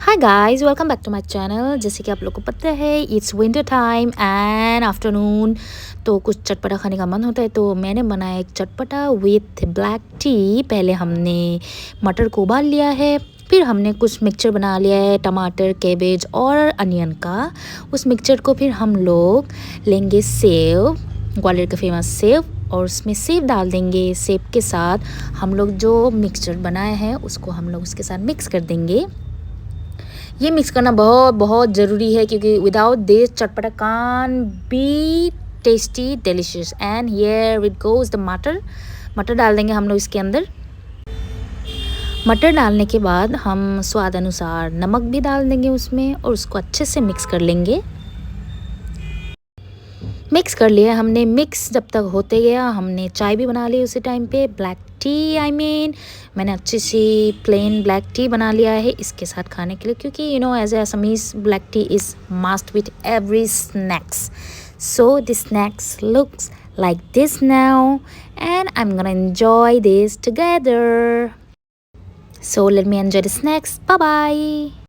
Hi guys, welcome back to my channel. जैसे कि आप लोग को पता है it's winter time and afternoon, तो कुछ चटपटा खाने का मन होता है। तो मैंने बनाया एक चटपटा विथ ब्लैक टी। पहले हमने मटर को उबाल लिया है, फिर हमने कुछ मिक्सचर बना लिया है टमाटर, कैबेज और अनियन का। उस मिक्सचर को फिर हम लोग लेंगे सेव, ग्वालियर का फेमस सेव, और उसमें सेव डाल देंगे। सेव के साथ हम लोग जो मिक्सचर बनाए हैं उसको हम लोग उसके साथ मिक्स कर देंगे। ये मिक्स करना बहुत बहुत ज़रूरी है क्योंकि without this chatpata can be tasty delicious. And here with goes the matar. मटर डाल देंगे हम लोग इसके अंदर। मटर डालने के बाद हम स्वाद अनुसार नमक भी डाल देंगे उसमें और उसको अच्छे से मिक्स कर लेंगे। मिक्स कर लिया हमने। मिक्स जब तक होते गया हमने चाय भी बना ली उसी टाइम पे, ब्लैक टी मैंने अच्छी सी प्लेन ब्लैक टी बना लिया है इसके साथ खाने के लिए, क्योंकि as a Assamese black tea is must with every snacks. So this snacks looks like this now, and I'm gonna enjoy this together. So let me enjoy the snacks. Bye bye.